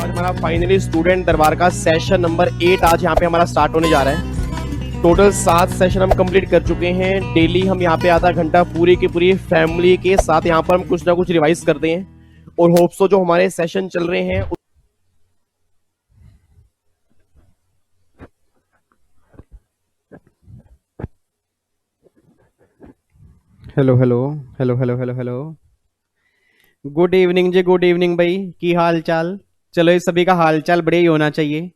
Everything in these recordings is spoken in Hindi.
हमारा फाइनली स्टूडेंट दरबार का सेशन नंबर 8 आज यहाँ पे हमारा स्टार्ट होने जा रहा है। टोटल 7 सेशन हम कंप्लीट कर चुके हैं। डेली हम यहाँ पे आधा घंटा पूरी की पूरी फैमिली के साथ यहाँ पर हम कुछ ना कुछ रिवाइज करते हैं और होप्सो जो हमारे सेशन चल रहे हैं। Hello hello hello hello hello hello, good evening ji, good evening भाई, की हाल चाल? चलो ये सभी का हाल चाल बढ़िया ही होना चाहिए।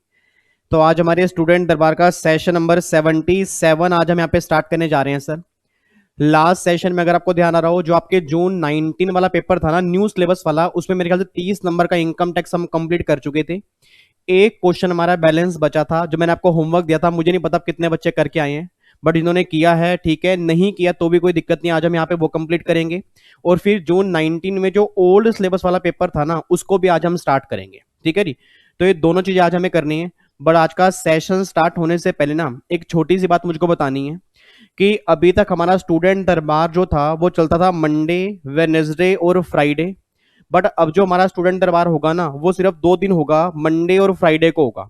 तो आज हमारे स्टूडेंट दरबार का सेशन नंबर 77 आज हम यहाँ पे स्टार्ट करने जा रहे हैं सर। लास्ट सेशन में अगर आपको ध्यान आ रहा हो, जो आपके जून 19 वाला पेपर था ना, न्यू सिलेबस वाला, उसमें मेरे ख्याल से 30 नंबर का इनकम टैक्स हम कंप्लीट कर चुके थे। एक क्वेश्चन हमारा बैलेंस बचा था, जो मैंने आपको होमवर्क दिया था। मुझे नहीं पता कितने बच्चे करके आए हैं, बट इन्होंने किया है, ठीक है। नहीं किया तो भी कोई दिक्कत नहीं, आज हम यहाँ पे वो कंप्लीट करेंगे। और फिर जून 19 में जो ओल्ड सिलेबस वाला पेपर था ना, उसको भी आज हम स्टार्ट करेंगे, ठीक है जी। तो ये दोनों चीजें आज हमें करनी है। बट आज का सेशन स्टार्ट होने से पहले ना एक छोटी सी बात मुझको बतानी है कि अभी तक हमारा स्टूडेंट दरबार जो था वो चलता था मंडे, वेडनेसडे और फ्राइडे। बट अब जो हमारा स्टूडेंट दरबार होगा ना, वो सिर्फ 2 दिन होगा, मंडे और फ्राइडे को होगा।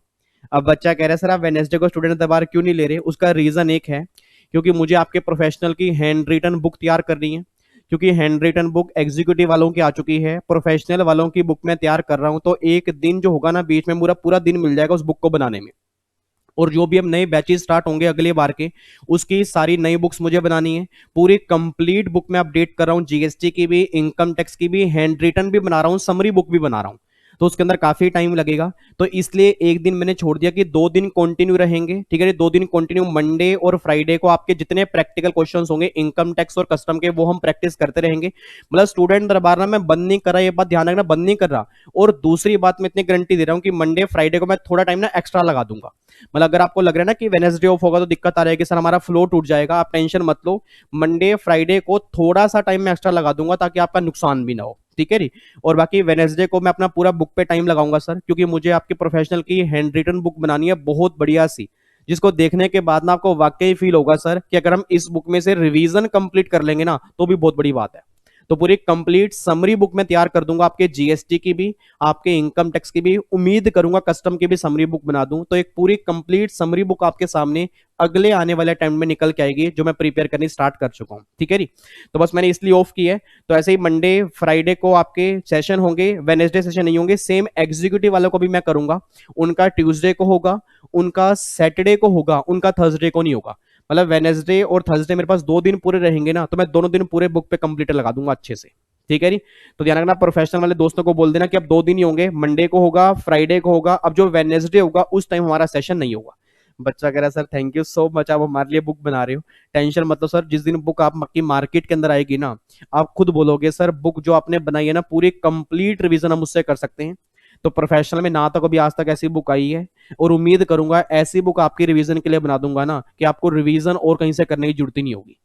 अब बच्चा कह रहा है सर आप वेडनेसडे को स्टूडेंट दरबार क्यों नहीं ले रहे? उसका रीजन एक है, क्योंकि मुझे आपके प्रोफेशनल की हैंड रिटन बुक तैयार करनी है। क्योंकि हैंड रिटन बुक एग्जीक्यूटिव वालों की आ चुकी है, प्रोफेशनल वालों की बुक मैं तैयार कर रहा हूं। तो एक दिन जो होगा ना, बीच में पूरा पूरा दिन मिल जाएगा उस बुक को बनाने में। और जो भी अब नए बैचेस स्टार्ट होंगे अगले बार के, उसकी सारी नई बुक्स मुझे बनानी है। पूरी कंप्लीट बुक में अपडेट कर रहा हूँ, जीएसटी की भी, इनकम टैक्स की भी, हैंड रिटन भी बना रहा हूँ, समरी बुक भी बना रहा हूँ। तो उसके अंदर काफी टाइम लगेगा। तो इसलिए एक दिन मैंने छोड़ दिया कि 2 दिन कंटिन्यू रहेंगे, ठीक है। 2 दिन कंटिन्यू, मंडे और फ्राइडे को आपके जितने प्रैक्टिकल क्वेश्चंस होंगे इनकम टैक्स और कस्टम के, वो हम प्रैक्टिस करते रहेंगे। मतलब स्टूडेंट दरबार ना मैं बंद नहीं कर रहा, ये बात ध्यान रखना, बंद नहीं कर रहा। और दूसरी बात मैं इतनी गारंटी दे रहा हूं कि मंडे फ्राइडे को मैं थोड़ा टाइम ना एक्स्ट्रा लगा दूंगा। मतलब अगर आपको लग रहा है ना कि वेडनेसडे ऑफ होगा तो दिक्कत आ रहेगी सर, हमारा फ्लो टूट जाएगा, आप टेंशन मत लो। मंडे फ्राइडे को थोड़ा सा टाइम में एक्स्ट्रा लगा दूंगा ताकि आपका नुकसान भी ना हो, ठीक है जी। और बाकी वेडनेसडे को मैं अपना पूरा बुक पे टाइम लगाऊंगा सर, क्योंकि मुझे आपकी प्रोफेशनल की हैंड रिटन बुक बनानी है बहुत बढ़िया सी, जिसको देखने के बाद ना आपको वाकई फील होगा सर कि अगर हम इस बुक में से रिवीजन कंप्लीट कर लेंगे ना तो भी बहुत बड़ी बात है। तो पूरी कंप्लीट समरी बुक में तैयार कर दूंगा, आपके जीएसटी की भी, आपके इनकम टैक्स की भी, उम्मीद करूंगा कस्टम की भी समरी बुक बना दूं। तो एक पूरी कंप्लीट समरी बुक आपके सामने अगले आने वाले टाइम में निकल के आएगी, जो मैं प्रिपेयर करनी स्टार्ट कर चुका हूं, ठीक है जी। तो बस मैंने इसलिए ऑफ की है। तो ऐसे ही मंडे फ्राइडे को आपके सेशन होंगे, वेडनेसडे सेशन नहीं होंगे। सेम एग्जीक्यूटिव वालों को भी मैं करूंगा, उनका ट्यूसडे को होगा, उनका सैटरडे को होगा, उनका थर्सडे को नहीं होगा। मतलब वेडनेसडे और थर्सडे मेरे पास 2 दिन पूरे रहेंगे ना, तो मैं दोनों दिन पूरे बुक पे कंप्लीटर लगा दूंगा अच्छे से, ठीक है जी। तो ध्यान रखना, प्रोफेशनल वाले दोस्तों को बोल देना कि अब 2 दिन ही होंगे, मंडे को होगा, फ्राइडे को होगा। अब जो वेडनेसडे होगा उस टाइम हमारा सेशन नहीं होगा। बच्चा कह रहा है sir thank you so much, आप हमारे लिए बुक बना रहे हो। टेंशन मतलब सर, जिस दिन बुक आपकी मार्केट के अंदर आएगी ना, आप खुद बोलोगे सर बुक जो आपने बनाई है ना, पूरी कंप्लीट रिवीजन हम उससे कर सकते हैं। तो प्रोफेशनल में ना तो कभी आज तक ऐसी बुक आई है, और उम्मीद करूंगा ऐसी बुक आपकी रिवीजन के लिए बना दूंगा ना कि आपको रिवीजन और कहीं से करने की जरूरत ही नहीं होगी,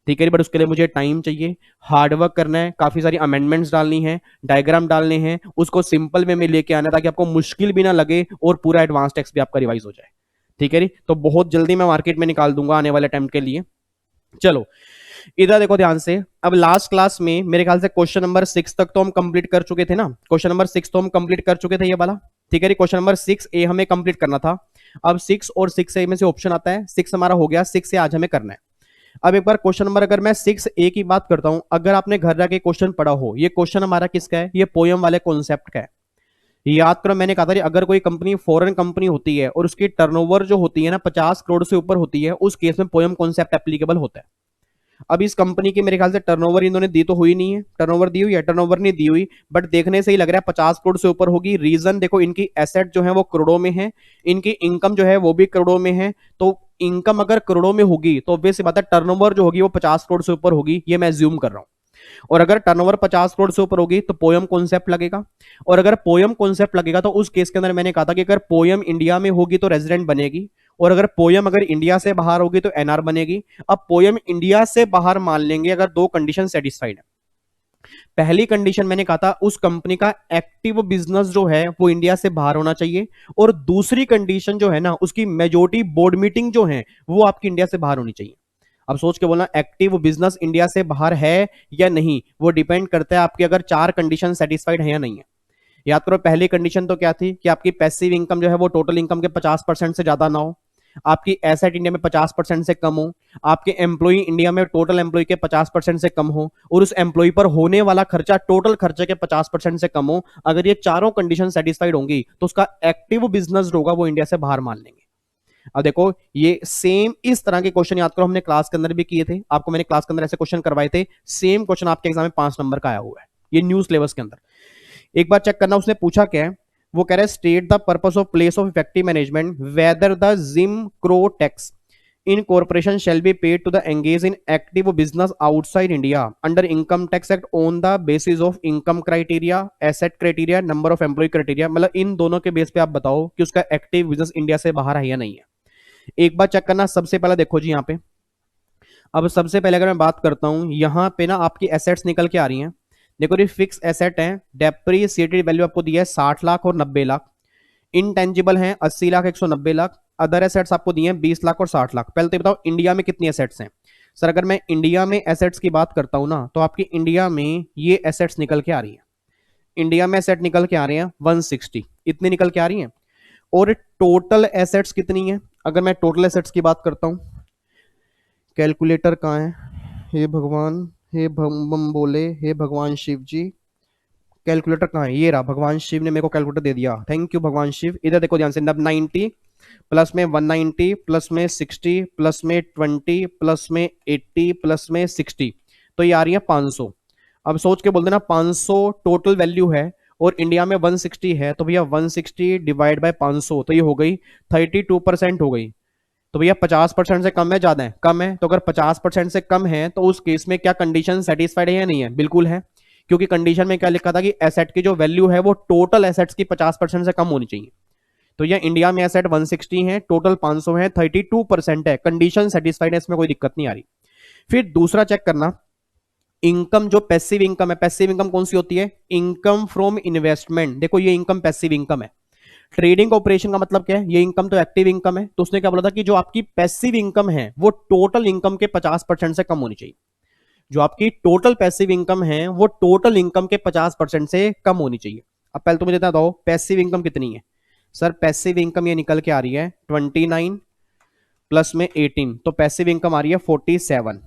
ठीक है। बट उसके लिए मुझे टाइम चाहिए, हार्डवर्क करना है, काफी सारी अमेंडमेंट्स डालनी है, डायग्राम डालने हैं, उसको सिंपल वे में लेके आना है ताकि आपको मुश्किल भी ना लगे और पूरा एडवांस टेक्स्ट भी आपका रिवाइज हो जाए, ठीक है जी। तो बहुत जल्दी मैं मार्केट में निकाल दूंगा आने वाले टाइम के लिए। चलो इधर देखो ध्यान से। अब लास्ट क्लास में मेरे ख्याल से क्वेश्चन नंबर 6 तक तो हम कंप्लीट कर चुके थे ना, क्वेश्चन नंबर 6 तो हम कंप्लीट कर चुके थे ये वाला, ठीक है। क्वेश्चन नंबर 6A हमें कंप्लीट करना था। अब 6 और 6A में से ऑप्शन आता है, 6 हमारा हो गया, 6A आज हमें करना है। अब एक बार क्वेश्चन नंबर, अगर मैं 6A की बात करता हूं, अगर आपने घर जाके क्वेश्चन पढ़ा हो, ये क्वेश्चन हमारा किसका है? ये पोयम वाले कॉन्सेप्ट का है। याद करो मैंने कहा था, अगर कोई कंपनी फॉरेन कंपनी होती है और उसकी टर्नओवर जो होती है ना 50 करोड़ से ऊपर होती है, उस केस में पोयम कॉन्सेप्ट एप्लीकेबल होता है। अब इस कंपनी की मेरे ख्याल से टर्नओवर इन्होंने दी तो हुई नहीं है, टर्नओवर दी हुई है, टर्नओवर नहीं दी हुई, बट देखने से ही लग रहा है 50 करोड़ से ऊपर होगी। रीजन देखो, इनकी एसेट जो है वो करोड़ों में है, इनकी इनकम जो है वो भी करोड़ों में है। तो इनकम अगर करोड़ों में होगी तो ऑब्वियस सी बात है टर्नओवर जो होगी वो 50 करोड़ से ऊपर होगी, ये मैं ज्यूम कर रहा हूं। और अगर टर्नओवर 50 करोड़ से ऊपर होगी तो पोयम कॉन्सेप्ट लगेगा। और अगर पोयम कॉन्सेप्ट लगेगा तो उस केस के अंदर मैंने कहा था कि अगर पोयम इंडिया में होगी तो रेजिडेंट बनेगी, और अगर पोयम अगर इंडिया से बाहर होगी तो एनआर बनेगी। अब पोयम इंडिया से बाहर मान लेंगे अगर दो कंडीशन सेटिस्फाइड है। पहली कंडीशन मैंने कहा था उस कंपनी का एक्टिव बिजनेस जो है वो इंडिया से बाहर होना चाहिए, और दूसरी कंडीशन जो है ना उसकी मेजोरिटी बोर्ड मीटिंग जो है वो आपकी इंडिया से बाहर होनी चाहिए। अब सोच के बोलना एक्टिव बिजनेस इंडिया से बाहर है या नहीं, वो डिपेंड करता है आपकी अगर चार कंडीशन सेटिस्फाइड है या नहीं है। याद करो पहली कंडीशन तो क्या थी कि आपकी पैसिव इनकम जो है वो टोटल इनकम के 50% से ज्यादा ना हो, आपकी एसेट इंडिया में 50% से कम हो, आपके एम्प्लॉय इंडिया में टोटल एम्प्लॉय के 50% से कम हो, और उस एम्प्लॉय पर होने वाला खर्चा टोटल खर्चे के 50% से कम हो। अगर ये चारों कंडीशन सेटिस्फाइड होंगी तो उसका एक्टिव बिजनेस होगा वो इंडिया से बाहर मान लेंगे। अब देखो ये सेम इस तरह के क्वेश्चन याद करो हमने क्लास के अंदर भी किए थे, आपको मैंने क्लास के अंदर ऐसे क्वेश्चन करवाए थे। सेम क्वेश्चन आपके एग्जाम में 5 नंबर का आया हुआ है, ये न्यू सिलेबस के अंदर। एक बार चेक करना उसने पूछा क्या है, वो कह रहा है state the purpose of place of effective management whether the Jim Crow tax in corporation shall be paid to the engage in active business outside India under income tax act on the basis of income criteria, asset criteria, number of employ criteria. मतलब इन दोनों के बेस पे आप बताओ कि उसका एक्टिव बिजनेस इंडिया से बाहर है या नहीं है। एक बार चेक करना, सबसे पहले देखो जी यहाँ पे। अब सबसे पहले अगर मैं बात करता हूं यहाँ पे ना आपकी एसेट्स निकल के आ रही हैं। देखो ये फिक्स एसेट है, डेप्रिसिएटेड वैल्यू आपको दिया है 60 लाख और 90 लाख, इनटेंजिबल है 80 लाख 190 लाख, अदर एसेट्स आपको दिए हैं 20 लाख और 60 लाख। पहले तो बताओ इंडिया में कितनी एसेट्स हैं। सर अगर मैं इंडिया में एसेट्स की बात करता हूं ना तो आपकी इंडिया में ये एसेट्स निकल के आ रही है, इंडिया में एसेट निकल के आ रहे हैं 160, इतनी निकल के आ रही हैं। और टोटल एसेट्स कितनी है, अगर मैं टोटल एसेट्स की बात करता हूं, कैलकुलेटर कहाँ है, हे भगवान, हे बम बोले, हे भगवान शिव जी, कैलकुलेटर कहाँ है, ये रहा, भगवान शिव ने मेरे को कैलकुलेटर दे दिया, थैंक यू भगवान शिव। इधर देखो ध्यान से, 90 प्लस में 190 प्लस में 60 प्लस में 20 प्लस में 80 प्लस में 60, तो ये आ रही है 500। अब सोच के बोल देना 500 टोटल वैल्यू है और इंडिया में 160 है, तो भैया 160 डिवाइड बाय 500 तो ये हो गई 32% हो गई। तो भैया 50% से कम है ज्यादा है, कम है। तो अगर 50% से कम है तो उस केस में क्या कंडीशन सेटिस्फाइड है या नहीं है, बिल्कुल है, क्योंकि कंडीशन में क्या लिखा था कि एसेट की जो वैल्यू है वो टोटल एसेट्स की 50% से कम होनी चाहिए। तो ये इंडिया में एसेट 160 है, टोटल 500 है, 32% है, कंडीशन सेटिस्फाइड है, इसमें कोई दिक्कत नहीं आ रही। फिर दूसरा चेक करना, इनकम जो पैसिव इनकम है, पैसिव इनकम कौन सी होती है, इनकम फ्रॉम इन्वेस्टमेंट। देखो ये इनकम पैसिव इनकम है, ट्रेडिंग ऑपरेशन का मतलब क्या है, ये इनकम तो एक्टिव इनकम है। तो उसने क्या बोला था कि जो आपकी पैसिव इनकम है वो टोटल इनकम के 50% से कम होनी चाहिए। जो आपकी टोटल पैसिव इनकम है वो टोटल इनकम के 50% से कम होनी चाहिए। अब पहले तो मुझे बता दो पैसिव इनकम कितनी है। सर पैसिव इनकम ये निकल के आ रही है 29 प्लस में 18, तो पैसिव इनकम आ रही है 47,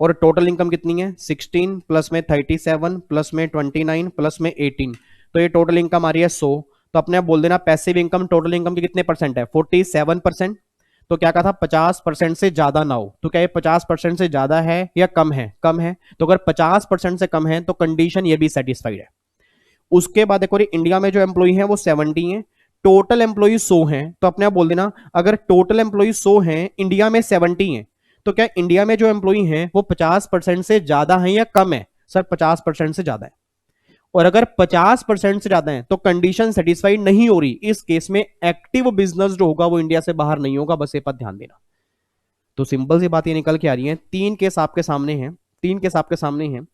और टोटल इनकम कितनी है 16 प्लस में 37 प्लस में 29 प्लस में 18, तो ये टोटल इनकम आ रही है 100। तो अपने आप बोल देना पैसिव इनकम टोटल इनकम के कितने परसेंट है, 47%। तो क्या कहा था 50% से ज्यादा ना हो, तो क्या ये 50% से ज्यादा है या कम है, कम है। तो अगर 50% से कम है तो कंडीशन ये भी सेटिस्फाइड है। उसके बाद देखो इंडिया में जो एम्प्लॉई है वो 70 है, टोटल एम्प्लॉई 100 है। तो अपने आप बोल देना अगर टोटल एम्प्लॉई 100 है, इंडिया में 70 है, तो क्या इंडिया में जो एम्प्लॉई है वो 50% से ज्यादा है या कम है। सर 50% से ज्यादा है, और अगर 50% से ज्यादा है तो कंडीशन सेटिस्फाइड नहीं हो रही, इस केस में एक्टिव बिजनेस जो होगा वो इंडिया से बाहर नहीं होगा, बस ये पर ध्यान देना। तो सिंपल सी बात ये निकल के आ रही है, तीन केस आपके सामने हैं, तीन केस आपके सामने हैं।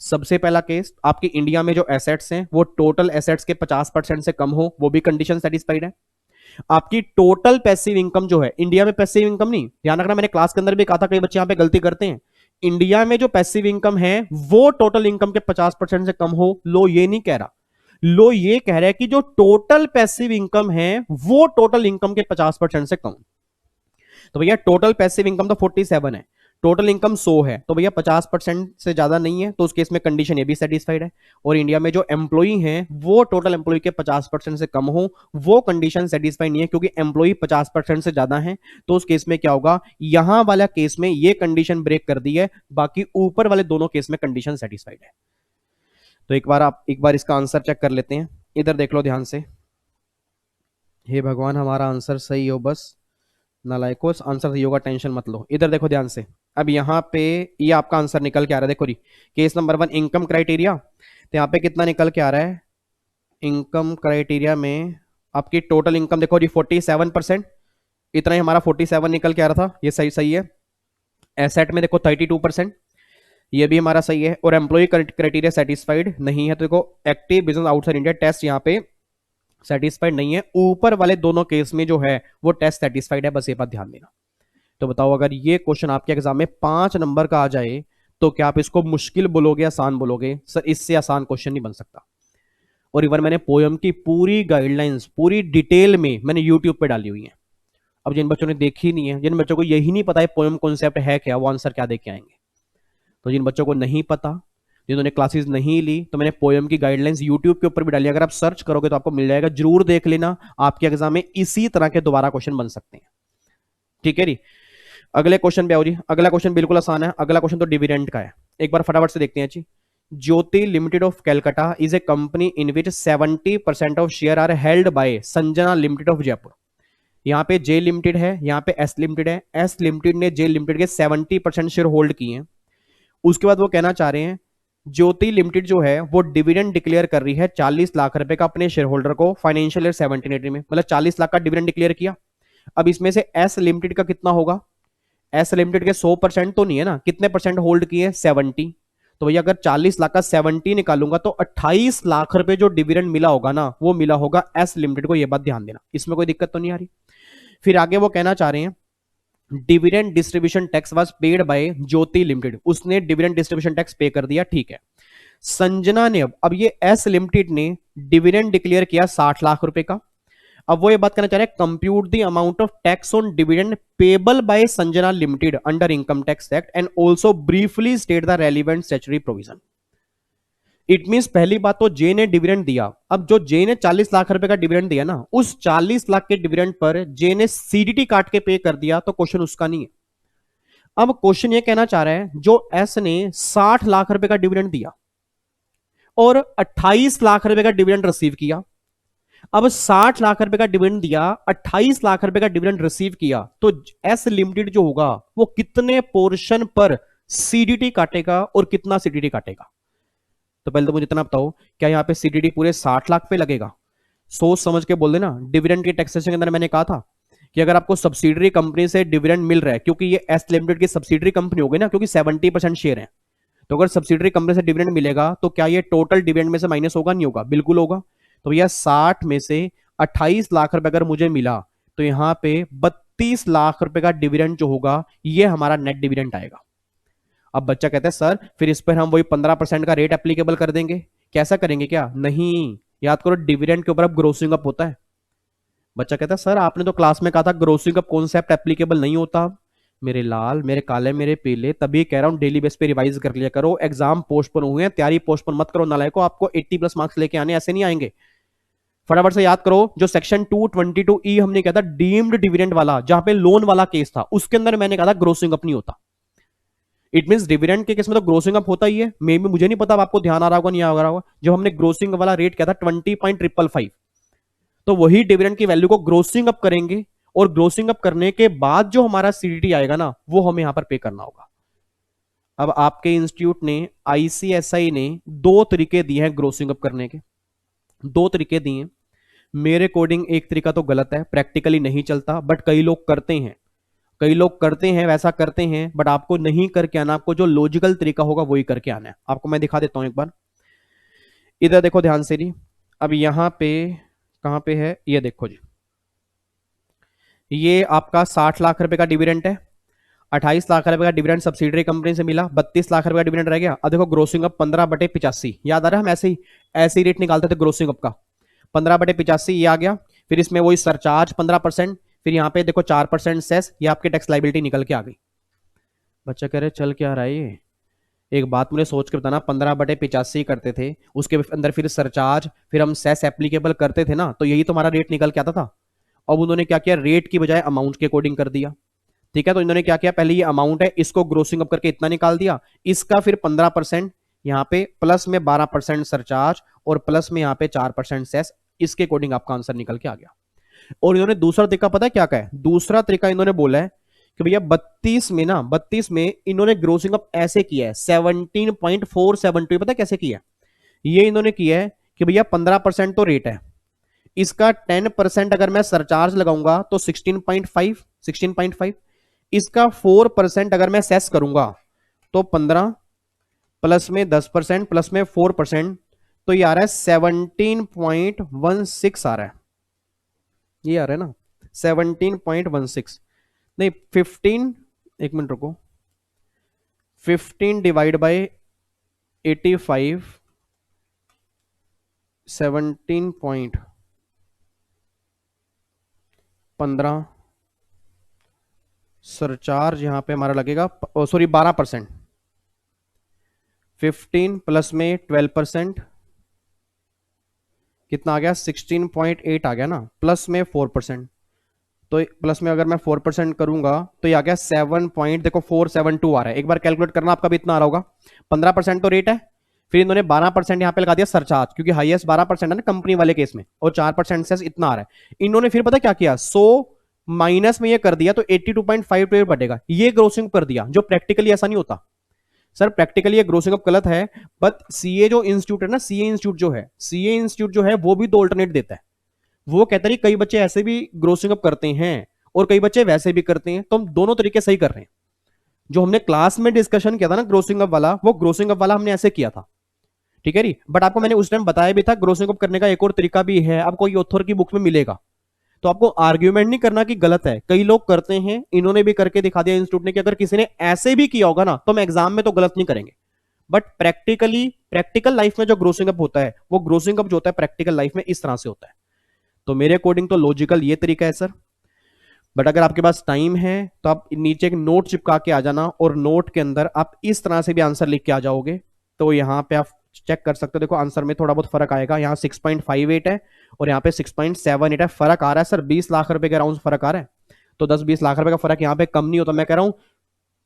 सबसे पहला केस आपकी इंडिया में जो एसेट्स हैं वो टोटल एसेट्स के 50% से कम हो, वो भी कंडीशन सेटिस्फाइड है। आपकी टोटल पैसिव इनकम जो है, इंडिया में पैसिव इनकम नहीं, ध्यान रखना मैंने क्लास के अंदर भी कहा था, कई बच्चे यहां पे गलती करते हैं। इंडिया में जो पैसिव इनकम है वो टोटल इनकम के 50% से कम हो, लो ये नहीं कह रहा, लो ये कह रहा है कि जो टोटल पैसिव इनकम है वो टोटल इनकम के 50% से कम। तो भैया टोटल पैसिव इनकम तो 47 है, टोटल इनकम 100 है, तो भैया 50% से ज्यादा नहीं है, तो उस केस में कंडीशन ये भी सेटिस्फाइड है। और इंडिया में जो एम्प्लॉई हैं वो टोटल एम्प्लॉई के 50% से कम हो, वो कंडीशन सेटिस्फाइड नहीं है, क्योंकि एम्प्लॉई 50% से ज्यादा है। तो उस केस में क्या होगा, यहां वाला केस में ये कंडीशन ब्रेक कर दी है, बाकी ऊपर वाले दोनों केस में कंडीशन सेटिस्फाइड है। तो एक बार इसका आंसर चेक कर लेते हैं, इधर देख लो ध्यान से। हे भगवान हमारा आंसर सही हो बस, नालायको आंसर सही होगा, टेंशन मत लो। इधर देखो ध्यान से, अब यहाँ पे ये आपका आंसर निकल के आ रहा है, देखो जी, केस नंबर 1 इनकम क्राइटेरिया, तो यहाँ पे कितना निकल के आ रहा है, इनकम क्राइटेरिया में आपकी टोटल इनकम देखो जी 47%, इतना ही हमारा 47 निकल के आ रहा था, ये सही सही है। एसेट में देखो 32%, ये भी हमारा सही है। और एम्प्लॉय क्राइटेरिया सेटिस्फाइड नहीं है, तो देखो active business outside India test यहाँ पे सेटिस्फाइड नहीं है। ऊपर वाले दोनों केस में जो है वो टेस्ट सेटिस्फाइड है, बस ये बात ध्यान देना। तो बताओ अगर ये क्वेश्चन आपके एग्जाम में 5 नंबर का आ जाए तो क्या आप इसको मुश्किल बोलोगे, आसान बोलोगे? सर इससे आसान क्वेश्चन नहीं बन सकता। और इवन मैंने पोयम की पूरी गाइडलाइंस पूरी डिटेल में मैंने यूट्यूब पे डाली हुई है। अब जिन बच्चों ने देखी नहीं है, जिन बच्चों को यही नहीं पता है पोयम कॉन्सेप्ट है क्या, वो आंसर क्या दे के आएंगे? तो जिन बच्चों को नहीं पता, जिन्होंने क्लासेस नहीं ली, तो मैंने पोयम की गाइडलाइंस यूट्यूब के ऊपर भी डाली, अगर आप सर्च करोगे तो आपको मिल जाएगा, जरूर देख लेना। आपके एग्जाम में इसी तरह के दोबारा क्वेश्चन बन सकते हैं, ठीक है जी। अगले क्वेश्चन पे आओ जी। अगला क्वेश्चन बिल्कुल आसान है, अगला क्वेश्चन तो डिविडेंड का है, एक बार फटाफट से देखते हैं जी। Jyoti limited of Calcutta is a company in which 70% of share are held by Sanjana limited of Jaipur. यहाँ पे जे लिमिटेड है, यहाँ पे एस लिमिटेड है। एस लिमिटेड ने जे लिमिटेड के 70% शेयर होल्ड किए हैं। उसके बाद वो कहना चाह रहे हैं ज्योति लिमिटेड जो है वो डिविडेंड डिक्लेयर कर रही है 40 लाख रुपए का अपने शेयर होल्डर को फाइनेंशियल ईयर 17-18 में, मतलब 40 लाख का डिविडेंड डिक्लेयर किया। अब इसमें से एस लिमिटेड का कितना होगा? एस लिमिटेड के 100% तो नहीं है ना, कितने परसेंट होल्ड किए? 70। तो भैया अगर 40 लाख का 70 निकालूंगा तो 28 लाख रुपए जो डिविडेंड मिला होगा ना, वो मिला होगा एस लिमिटेड को, ये बात ध्यान देना, इसमें कोई दिक्कत तो नहीं आ रही। फिर आगे वो कहना चाह रहे हैं dividend distribution tax was paid by Jyoti limited, उसने डिविडेंड डिस्ट्रीब्यूशन टैक्स पे कर दिया, ठीक है। संजना ने अब ये एस लिमिटेड ने डिविडेंड डिक्लेयर किया 60 लाख रुपए का। अब वो ये बात करना चाह रहे हैं compute the amount of tax on dividend payable by Sanjana limited under income tax act and also briefly state the relevant statutory provision. It means पहली बात तो जे ने डिविडेंड दिया, अब जो जे ने 40 लाख रुपए का डिविडेंड दिया ना, उस 40 लाख के डिविडेंड पर जे ने सीडीटी काट के पे कर दिया, तो क्वेश्चन उसका नहीं है। अब क्वेश्चन ये कहना चाह रहा है जो एस ने 60 लाख रुपए का डिविडेंड दिया और 28 लाख रुपए का डिविडेंड रिसीव किया। अब 60 लाख रुपए का डिविडेंड दिया, 28 लाख रुपए का डिविडेंड रिसीव किया, तो एस लिमिटेड जो होगा वो कितने पोर्शन पर सीडीटी काटेगा और कितना सीडीटी काटेगा? तो पहले तो मुझे इतना बताओ, क्या यहाँ पे सीडीटी पूरे 60 लाख पे लगेगा? सोच समझ के बोल देना। डिविडेंड के टैक्सेशन के अंदर मैंने कहा था कि अगर आपको सब्सिडरी कंपनी से डिविडेंड मिल रहा है, क्योंकि ये एस लिमिटेड की सब्सिडरी कंपनी हो गई ना, क्योंकि 70% शेयर है, तो अगर सब्सिडरी कंपनी से डिविडेंड मिलेगा तो क्या ये टोटल डिविडेंड में से माइनस होगा? नहीं होगा, बिल्कुल होगा। तो भैया 60 में से 28 लाख रुपए अगर मुझे मिला तो यहां पे 32 लाख रुपए का डिविडेंड जो होगा ये हमारा नेट डिविडेंड आएगा। अब बच्चा कहता है सर फिर इस पर हम वही 15% का रेट एप्लीकेबल कर देंगे, कैसा करेंगे क्या? नहीं, याद करो डिविडेंड के ऊपर अब ग्रोसिंग अप होता है। बच्चा कहता है सर आपने तो क्लास में कहा था ग्रोसिंग अप कॉन्सेप्ट एप्लीकेबल नहीं होता। मेरे लाल, मेरे काले, मेरे पीले, तभी कह रहा हूं डेली बेस पे रिवाइज कर लिया करो। एग्जाम पोस्टपोन हुए हैं, तैयारी पोस्टपोन मत करो नालायको, आपको 80+ मार्क्स लेके आने, ऐसे नहीं आएंगे। फटाफट से याद करो, जो सेक्शन 222E हमने कहा था डीम्ड डिविडेंड वाला, जहां पे लोन वाला केस था, उसके अंदर मैंने कहा था ग्रोसिंग अप नहीं होता। इट मींस डिविडेंड के केस में तो ग्रोसिंग अप होता ही है। मे भी मुझे नहीं पता, आपको ध्यान आ रहा होगा नहीं आ रहा होगा, जब हमने ग्रोसिंग वाला रेट किया था 20.555, तो वही डिविडेंड की वैल्यू को ग्रोसिंग अप करेंगे और ग्रोसिंग अप करने के बाद जो हमारा सीडीटी आएगा ना, वो हमें यहां पर पे करना होगा। अब आपके इंस्टीट्यूट ने, आईसीएसआई ने 2 तरीके दिए हैं ग्रोसिंग अप करने के, 2 तरीके दिए हैं। मेरे अकॉर्डिंग एक तरीका तो गलत है, प्रैक्टिकली नहीं चलता, बट कई लोग करते हैं, कई लोग करते हैं, वैसा करते हैं, बट आपको नहीं करके आना, आपको जो लॉजिकल तरीका होगा वही करके आना है। आपको मैं दिखा देता हूं एक बार, इधर देखो ध्यान से जी। अब यहां पे कहां पे है, ये देखो जी, ये आपका 60 लाख रुपए का डिविडेंड है, 28 लाख रुपए का डिविडेंड सब्सिडरी कंपनी से मिला, 32 लाख रुपए का डिविडेंड रह गया। अब देखो ग्रोसिंग अप 15/85, याद आ रहा है, हम ऐसे ही रेट निकालते थे ग्रोसिंग अप का, 15/85 ये आ गया। फिर इसमें वही सरचार्ज 15%, फिर यहाँ पे देखो 4% सेस, ये आपकी टैक्स लाइबिलिटी निकल के आ गई। बच्चा कह रहे चल क्या रहा है ये? एक बात मुझे सोच के बताना, 15/85 करते थे, उसके अंदर फिर सरचार्ज, फिर हम सेस एप्लीकेबल करते थे ना, तो यही तो हमारा रेट निकल के आता था। अब उन्होंने क्या किया, रेट की बजाय अमाउंट के अकॉर्डिंग कर दिया, ठीक है। तो इन्होंने क्या किया, पहले ये अमाउंट है, इसको ग्रोसिंग अप करके इतना निकाल दिया, इसका फिर 15% यहाँ पे, प्लस में 12% सरचार्ज, और प्लस में यहाँ पे 4% सेस, इसके अकॉर्डिंग आपका आंसर निकल के आ गया। और इन्होंने दूसरा तरीका पता है क्या कहा है? दूसरा तरीका इन्होंने बोला है कि भैया 32 में इन्होंने ग्रोसिंग अप ऐसे किया है 17.472। पता है कैसे किया है? ये इन्होंने किया है कि भैया 15% तो रेट है, इसका 10% अगर मैं सरचार्ज लगाऊंगा तो 16.5, इसका 4% अगर मैं सेस करूंगा तो 15, प्लस में 10% प्लस में 4%, तो ये आ रहा है 17.16 आ रहा है। ये आ रहा है ना 17.16, नहीं 15, एक मिनट रुको, 15 डिवाइड बाय 85, 17.15, सरचार्ज यहां पे हमारा लगेगा, सॉरी 12%, 15 प्लस में 12%, कितना आ गया 16.8 आ गया ना, प्लस में 4%, तो प्लस में अगर मैं 4% करूंगा तो ये आ गया 7 पॉइंट, देखो 472 आ रहा है। एक बार कैलकुलेट करना, आपका भी इतना आ रहा होगा। 15% तो रेट है, फिर इन्होंने 12% यहां पे लगा दिया सरचार्ज, क्योंकि हाईएस्ट 12% है ना कंपनी वाले केस में, और 4% से इतना आ रहा है। इन्होंने फिर पता क्या किया, 100 माइनस में ये कर दिया तो 82.5 बढ़ेगा, ये ग्रोसिंग कर दिया, जो प्रैक्टिकली ऐसा नहीं होता सर। प्रैक्टिकली ये ग्रोसिंग अप गलत है, बट सीए जो इंस्टीट्यूट है ना, सीए इंस्टीट्यूट जो है वो भी दो ऑल्टरनेट देता है। वो कहता है कई बच्चे ऐसे भी ग्रोसिंग अप करते हैं और कई बच्चे वैसे भी करते हैं, तो हम दोनों तरीके सही कर रहे हैं। जो हमने क्लास में डिस्कशन किया था ना ग्रोसिंग अप वाला, वो ग्रोसिंग अप वाला हमने ऐसे किया था, ठीक है री। बट आपको मैंने उस टाइम बताया भी था ग्रोसिंग अप करने का एक और तरीका भी है, आपको ये ऑथर की बुक में मिलेगा। तो आपको आर्ग्यूमेंट नहीं करना कि गलत है, कई लोग करते हैं, इन्होंने भी करके दिखा दिया इंस्टीट्यूट ने कि अगर किसी ने ऐसे भी किया होगा ना तो हम एग्जाम में तो गलत नहीं करेंगे। बट प्रैक्टिकल लाइफ में जो ग्रोसिंग अप होता है, वो ग्रोसिंग अप जो होता है प्रैक्टिकल लाइफ में इस तरह से होता है। तो मेरे अकॉर्डिंग तो लॉजिकल ये तरीका है सर। बट अगर आपके पास टाइम है तो आप नीचे एक नोट चिपका के आ जाना, और नोट के अंदर आप इस तरह से भी आंसर लिख के आ जाओगे, तो यहां पे आप चेक कर सकते हो। देखो आंसर में थोड़ा बहुत फर्क आएगा, यहाँ 6.58 है और यहाँ पे 6.78 है, फर्क आ रहा है सर, 20 लाख रुपए के अराउंड फर्क आ रहा है। तो 10-20 लाख रुपए का फर्क यहाँ पे कम नहीं होता, मैं कह रहा हूं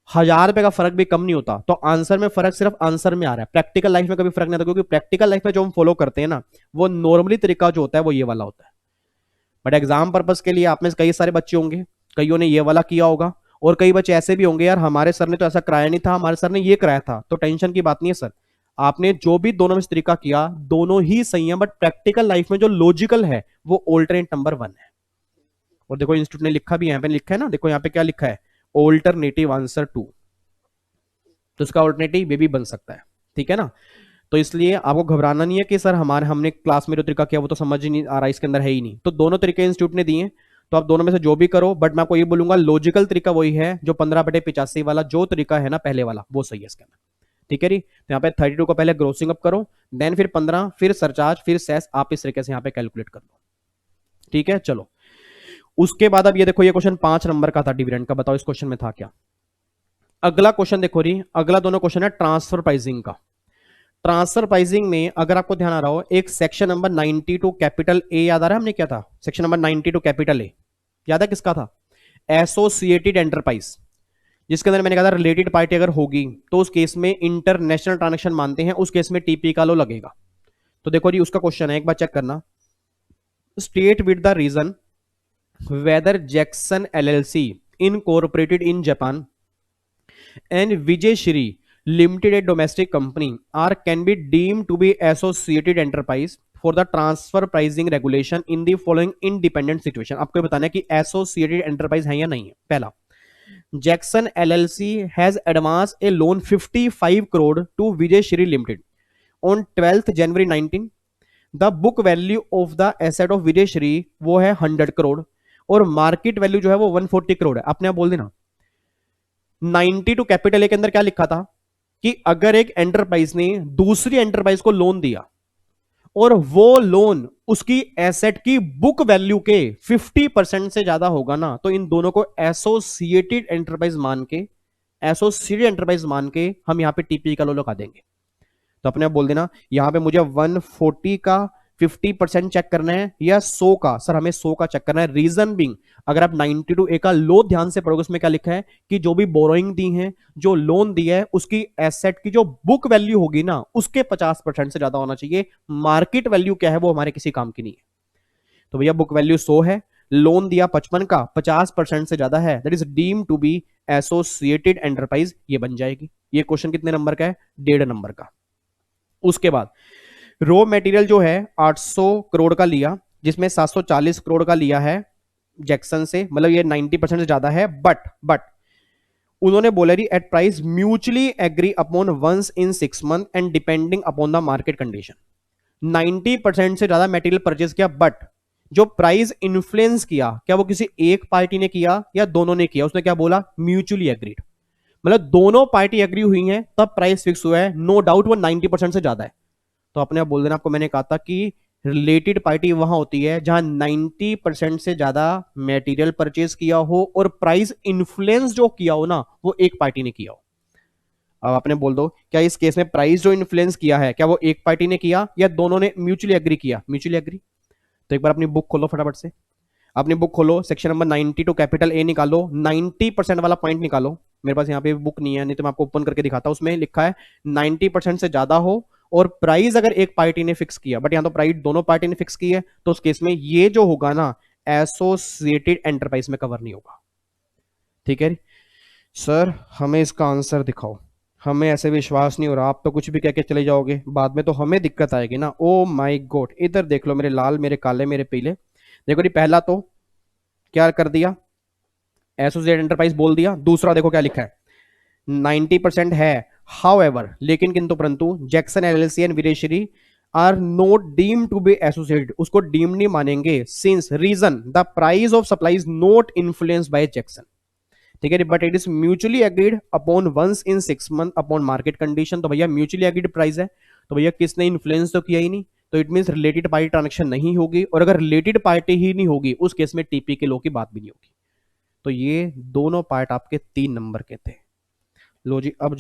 1000 रुपए का फर्क भी कम नहीं होता। तो आंसर में फर्क सिर्फ आंसर में आ रहा है, प्रैक्टिकल लाइफ में कभी फर्क नहीं आता, क्योंकि प्रैक्टिकल लाइफ में जो हम फॉलो करते हैं ना, वो नॉर्मली तरीका जो होता है वो ये वाला होता है। बट एग्जाम पर्पज के लिए आप में कई सारे बच्चे होंगे, कईयों ने ये वाला किया होगा, और कई बच्चे ऐसे भी होंगे, यार हमारे सर ने तो ऐसा कराया नहीं था, हमारे सर ने ये कराया था। तो टेंशन की बात नहीं है सर, आपने जो भी दोनों में तरीका किया दोनों ही सही है, बट प्रैक्टिकल लाइफ में जो लॉजिकल है वो ऑल्टरनेट नंबर 1 है। और देखो इंस्टीट्यूट ने लिखा भी, यहाँ पे लिखा है ना, देखो यहाँ पे क्या लिखा है, ऑल्टरनेटिव आंसर 2, तो इसका ऑल्टरनेटिव ये भी बन सकता है, ठीक है ना। तो इसलिए आपको घबराना नहीं है कि सर हमने क्लास में जो तरीका किया वो तो समझ ही नहीं आ रहा, इसके अंदर है ही नहीं। तो दोनों तरीके इंस्टीट्यूट ने दिए, तो आप दोनों में से जो भी करो, बट मैं आपको ये बोलूंगा लॉजिकल तरीका वही है जो 15/85 वाला जो तरीका है ना पहले वाला, वो सही है इसके अंदर, ठीक है री। तो यहाँ पे 32 को पहले ग्रोसिंग अप करो, देन फिर 15, फिर सरचार्ज, फिर सेस, आप इस तरीके से यहाँ पे कैलकुलेट कर लो, ठीक है। चलो उसके बाद अब ये देखो, ये क्वेश्चन 5 नंबर का था डिविडेंड का, बताओ इस क्वेश्चन में था क्या। अगला क्वेश्चन देखो री, अगला दोनों क्वेश्चन है ट्रांसफर प्राइसिंग का। ट्रांसफर प्राइसिंग में अगर आपको ध्यान आ रहा हो, एक सेक्शन नंबर 92 कैपिटल ए याद आ रहा है, हमने क्या था सेक्शन नंबर 92 कैपिटल ए, याद है किसका था, एसोसिएटेड एंटरप्राइज, जिसके अंदर मैंने कहा था रिलेटेड पार्टी अगर होगी तो उस केस में इंटरनेशनल ट्रांजेक्शन मानते हैं, उस केस में टीपी का लो लगेगा। तो देखो जी उसका क्वेश्चन है, एक बार चेक करना, state with the reason whether Jackson LLC incorporated in Japan and Vijay Shri Limited, a domestic company, are can be deemed to be associated enterprise for the transfer pricing regulation in the following independent situation। आपको बताना है कि associated enterprise है या नहीं है। पहला, Jackson LLC has advanced a loan 55 crore to Vijay Shri Limited on 12th January 19। The book value of the asset of Vijay Shri वो है 100 करोड़, और मार्केट वैल्यू जो है वो 140 करोड़ है। अपने आप बोल देना 92 कैपिटल ए के अंदर क्या लिखा था कि अगर एक एंटरप्राइज ने दूसरी एंटरप्राइज को लोन दिया और वो लोन उसकी एसेट की बुक वैल्यू के 50% से ज्यादा होगा ना, तो इन दोनों को एसोसिएटेड एंटरप्राइज मान के हम यहां पे टीपी का लो लगा देंगे। तो अपने आप बोल देना यहां पे मुझे 140 का 50% चेक करना है या 100 का, सर हमें 100 का चेक करना है। रीजन बिंग, अगर आप 92 ए का लो ध्यान से पढ़ोगे, उसमें क्या लिखा है कि जो भी बोरोइंग दी है, जो लोन दिया है, उसकी एसेट की जो बुक वैल्यू होगी ना उसके 50% से ज्यादा होना चाहिए। मार्केट वैल्यू क्या है वो हमारे किसी काम की नहीं है। तो भैया बुक वैल्यू 100 है, लोन दिया 55 का, 50% से ज्यादा है, that is deem to be associated enterprise, ये बन जाएगी। ये क्वेश्चन कितने नंबर का है? 1.5 नंबर का। उसके बाद रॉ मटेरियल जो है 800 करोड़ का लिया, जिसमें 740 करोड़ का लिया है जैक्सन से, मतलब ये 90% से ज्यादा है। बट उन्होंने बोला रही at price mutually agree upon once in 6 month and depending upon the market condition. 90% से ज्यादा मटेरियल परचेज किया, बट जो प्राइस इन्फ्लुएंस किया, क्या वो किसी एक पार्टी ने किया या दोनों ने किया? उसने क्या बोला? म्यूचुअली एग्रीड, मतलब दोनों पार्टी एग्री हुई हैं तब प्राइस फिक्स हुआ है। नो डाउट वो 90% से ज्यादा है। तो अपने आप बोल देना, आपको मैंने कहा था कि रिलेटेड पार्टी वहां होती है जहां 90% से ज्यादा मटेरियल परचेज किया हो और प्राइस इन्फ्लुएंस जो किया हो ना, वो एक पार्टी ने किया हो। अब आपने बोल दो, क्या इस केस में प्राइस जो इन्फ्लुएंस किया है, क्या वो एक पार्टी ने किया या दोनों ने म्यूचुअली एग्री किया? Mutually agree. तो एक बार अपनी बुक खोलो फटाफट से, अपनी बुक खोलो, सेक्शन नंबर 92 कैपिटल ए निकालो, 90% वाला पॉइंट निकालो। मेरे पास यहाँ पे बुक नहीं है, नहीं तो मैं आपको ओपन करके दिखाता हूँ। उसमें लिखा है 90% से ज्यादा हो और प्राइस अगर एक पार्टी ने फिक्स किया, बट यहाँ तो प्राइस दोनों पार्टी ने फिक्स की है, तो उस केस में ये जो होगा ना, एसोसिएटेड एंटरप्राइज में कवर नहीं होगा। ठीक है सर, हमें इसका आंसर दिखाओ, हमें ऐसे विश्वास नहीं हो रहा, आप तो कुछ भी कह के चले जाओगे, बाद में तो हमें दिक्कत आएगी ना। ओ माय गॉड, इधर देख लो मेरे लाल, मेरे काले, मेरे पीले। देखो जी, पहला तो क्या कर दिया, एसोसिएटेड एंटरप्राइज बोल दिया। दूसरा देखो क्या लिखा है, 90% है, हाउएवर, लेकिन किंतु परंतु Jackson LLC and Vireshwari are not deem to be associated, उसको डीम नहीं मानेंगे, since reason the price of supply is not influenced by Jackson. ठीक है, but it is mutually agreed upon once in 6 month upon market condition. तो भैया म्यूचुअली एग्रीड प्राइस है, तो भैया किसने इन्फ्लुएंस तो किया ही नहीं, तो it mean related party transaction नहीं होगी, और अगर रिलेटेड पार्टी ही नहीं होगी उस केस में टीपी के लॉ की बात भी नहीं होगी। तो ये दोनों पार्ट आपके 3 नंबर के थे। लो जी, अब